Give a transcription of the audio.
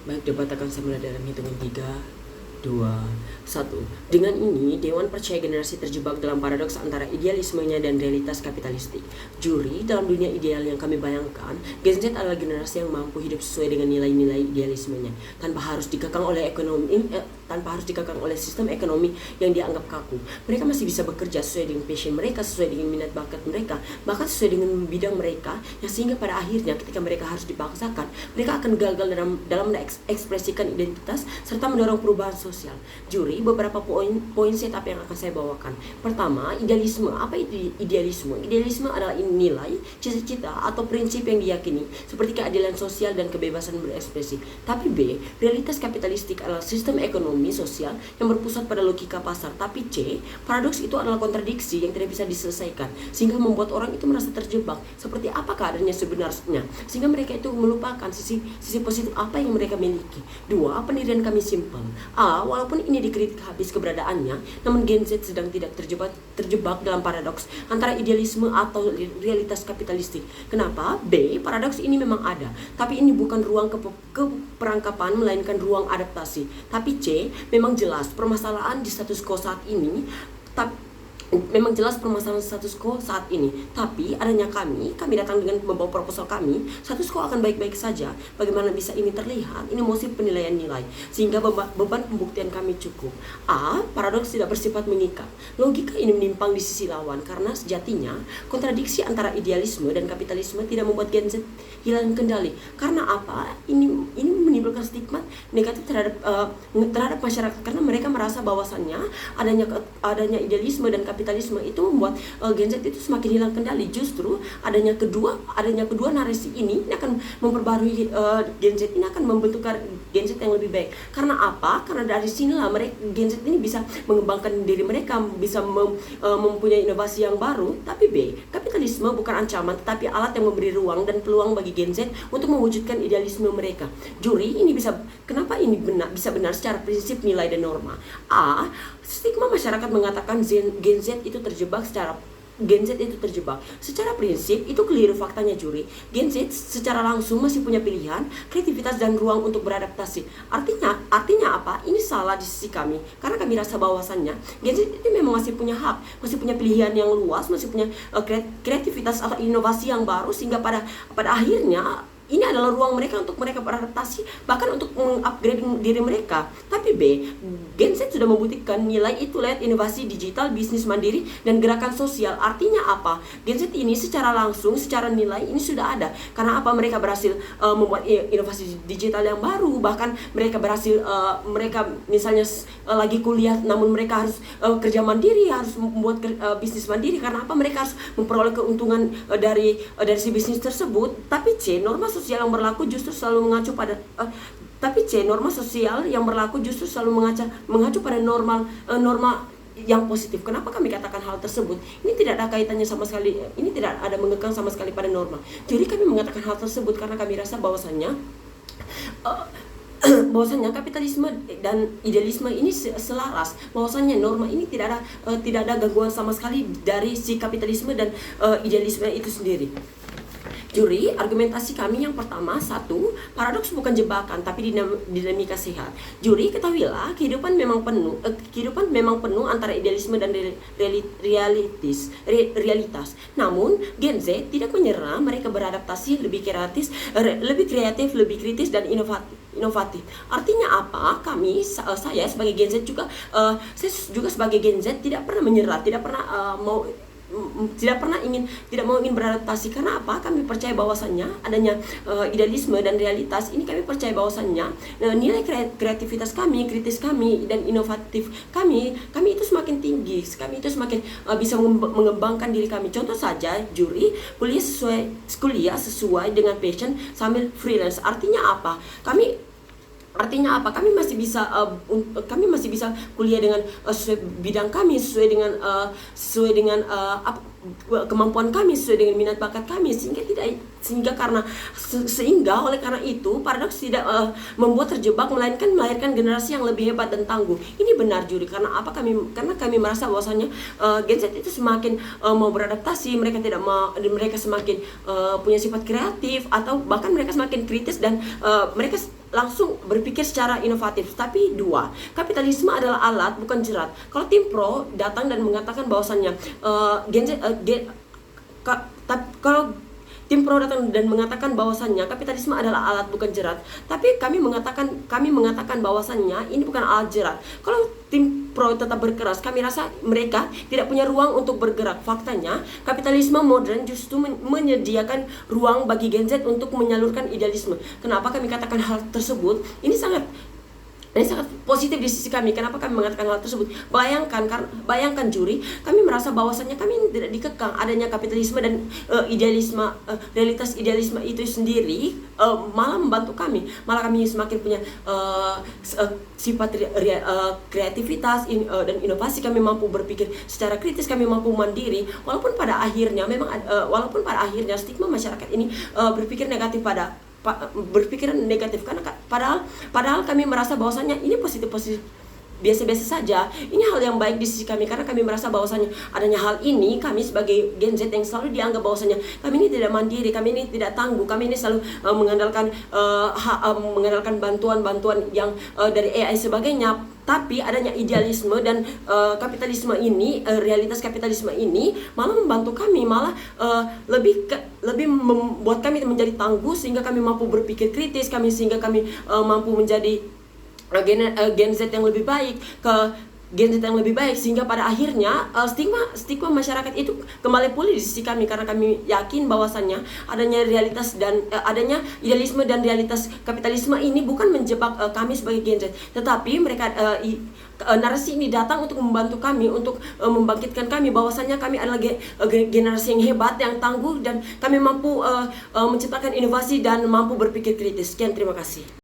Baik, debat akan saya mulai dalam hitungan 3, 2, 1. Dengan ini, Dewan percaya generasi terjebak dalam paradoks antara idealismenya dan realitas kapitalistik. Juri, dalam dunia ideal yang kami bayangkan, Gen Z adalah generasi yang mampu hidup sesuai dengan nilai-nilai idealismenya, tanpa harus dikekang oleh sistem ekonomi yang dianggap kaku. Mereka masih bisa bekerja sesuai dengan passion mereka, sesuai dengan minat bakat mereka, bahkan sesuai dengan bidang mereka, yang sehingga pada akhirnya ketika mereka harus dipaksakan, mereka akan gagal dalam mengekspresikan identitas serta mendorong perubahan sosial. Juri, beberapa poin setup yang akan saya bawakan. Pertama, idealisme. Apa itu idealisme? Idealisme adalah nilai, cita-cita atau prinsip yang diyakini seperti keadilan sosial dan kebebasan berekspresi. Tapi B, realitas kapitalistik adalah sistem ekonomi sosial yang berpusat pada logika pasar. Tapi C, paradoks itu adalah kontradiksi yang tidak bisa diselesaikan sehingga membuat orang itu merasa terjebak. Seperti apa keadaannya sebenarnya sehingga mereka itu melupakan sisi positif apa yang mereka miliki. Dua, pendirian kami simpel. A, walaupun ini dikritik habis keberadaannya, namun Gen Z sedang tidak terjebak dalam paradoks antara idealisme atau realitas kapitalistik. Kenapa? B, paradoks ini memang ada, tapi ini bukan ruang keperangkapan melainkan ruang adaptasi. Tapi C, memang jelas permasalahan di status quo saat ini, tapi adanya kami datang dengan membawa proposal kami, status quo akan baik-baik saja. Bagaimana bisa ini terlihat? Ini motif penilaian nilai sehingga beban pembuktian kami cukup. A, paradoks tidak bersifat mengikat. Logika ini menyimpang di sisi lawan karena sejatinya kontradiksi antara idealisme dan kapitalisme tidak membuat Gen Z hilang kendali. Karena apa? Ini menimbulkan stigma negatif terhadap masyarakat karena mereka merasa bahwasannya adanya idealisme dan kapitalisme itu membuat Gen Z itu semakin hilang kendali. Justru adanya kedua narasi ini akan memperbarui Gen Z ini, akan membentuk Gen Z yang lebih baik. Karena apa? Karena dari sinilah Gen Z ini bisa mengembangkan diri mereka, bisa mempunyai inovasi yang baru. Tapi B, kapitalisme bukan ancaman tetapi alat yang memberi ruang dan peluang bagi Gen Z untuk mewujudkan idealisme mereka. Juri, kenapa ini bisa benar secara prinsip, nilai dan norma? A, stigma masyarakat mengatakan Gen Z itu terjebak. Secara prinsip itu keliru faktanya, Juri. Gen Z secara langsung masih punya pilihan, kreativitas dan ruang untuk beradaptasi. Artinya apa? Ini salah di sisi kami karena kami rasa bahwasannya Gen Z itu memang masih punya hak, masih punya pilihan yang luas, masih punya kreativitas atau inovasi yang baru, sehingga pada akhirnya ini adalah ruang mereka untuk mereka beradaptasi, bahkan untuk mengupgrade diri mereka. Tapi B, Gen Z sudah membuktikan nilai itu lewat inovasi digital, bisnis mandiri, dan gerakan sosial. Artinya apa? Gen Z ini secara langsung, secara nilai ini sudah ada. Karena apa? Mereka berhasil membuat inovasi digital yang baru, bahkan mereka berhasil, mereka misalnya lagi kuliah, namun mereka harus kerja mandiri, harus membuat bisnis mandiri. Karena apa? Mereka harus memperoleh keuntungan dari si bisnis tersebut. Tapi C, norma sosial yang berlaku justru selalu mengacu pada norma yang positif. Kenapa kami katakan hal tersebut? Ini tidak ada kaitannya sama sekali, ini tidak ada mengekang sama sekali pada norma. Jadi kami mengatakan hal tersebut karena kami rasa bahwasannya kapitalisme dan idealisme ini selaras, bahwasannya norma ini tidak ada gangguan sama sekali dari si kapitalisme dan idealisme itu sendiri. Juri, argumentasi kami yang pertama, 1, paradoks bukan jebakan tapi dinamika sehat. Juri, ketahuilah kehidupan memang penuh antara idealisme dan realitas. Namun Gen Z tidak menyerah, mereka beradaptasi, lebih kreatif, lebih kritis dan inovatif. Artinya apa? Saya sebagai Gen Z juga sebagai Gen Z tidak pernah menyerah, tidak mau ingin beradaptasi. Karena apa? Kami percaya bahwasannya adanya idealisme dan realitas ini, kami percaya bahwasannya nilai kreativitas kami, kritis kami, dan inovatif kami itu semakin tinggi. Kami itu semakin bisa mengembangkan diri kami. Contoh saja, Juri, kuliah sesuai dengan passion sambil freelance. Artinya apa? Kami masih bisa kuliah dengan sesuai bidang kami, sesuai dengan kemampuan kami, sesuai dengan minat bakat kami, sehingga oleh karena itu paradoks tidak membuat terjebak, melainkan melahirkan generasi yang lebih hebat dan tangguh. Ini benar, Juri. Karena apa? Karena kami merasa bahwasanya Gen Z itu semakin mau beradaptasi, mereka semakin punya sifat kreatif, atau bahkan mereka semakin kritis, dan mereka langsung berpikir secara inovatif. Tapi dua, kapitalisme adalah alat bukan jerat. Kalau tim pro datang dan mengatakan bahwasannya kalau tim pro datang dan mengatakan bahwasannya kapitalisme adalah alat bukan jerat, tapi kami mengatakan bahwasannya ini bukan alat jerat. Kalau tim pro tetap berkeras, kami rasa mereka tidak punya ruang untuk bergerak. Faktanya, kapitalisme modern justru menyediakan ruang bagi Gen Z untuk menyalurkan idealisme. Kenapa kami katakan hal tersebut? Ini sangat positif di sisi kami. Kenapa kami mengatakan hal tersebut? Bayangkan juri, kami merasa bahwasannya kami tidak dikekang adanya kapitalisme dan idealisme, realitas idealisme itu sendiri malah membantu kami. Malah kami semakin punya sifat kreativitas dan inovasi. Kami mampu berpikir secara kritis, kami mampu mandiri. Walaupun pada akhirnya stigma masyarakat ini berpikiran negatif, karena padahal kami merasa bahwasannya ini positif biasa-biasa saja. Ini hal yang baik di sisi kami, karena kami merasa bahwasannya adanya hal ini, kami sebagai Gen Z yang selalu dianggap bahwasannya kami ini tidak mandiri, kami ini tidak tangguh, kami ini selalu mengandalkan bantuan yang dari AI sebagainya. Tapi adanya idealisme dan kapitalisme ini, realitas kapitalisme ini malah membantu kami, malah lebih membuat kami menjadi tangguh, sehingga kami mampu berpikir kritis, sehingga kami mampu menjadi Gen Z yang lebih baik, sehingga pada akhirnya stigma masyarakat itu kembali pulih di sisi kami, karena kami yakin bahwasannya adanya idealisme dan realitas kapitalisme ini bukan menjebak kami sebagai Gen Z, tetapi mereka narasi ini datang untuk membantu kami, untuk membangkitkan kami bahwasannya kami adalah generasi yang hebat, yang tangguh, dan kami mampu menciptakan inovasi dan mampu berpikir kritis. Sekian, terima kasih.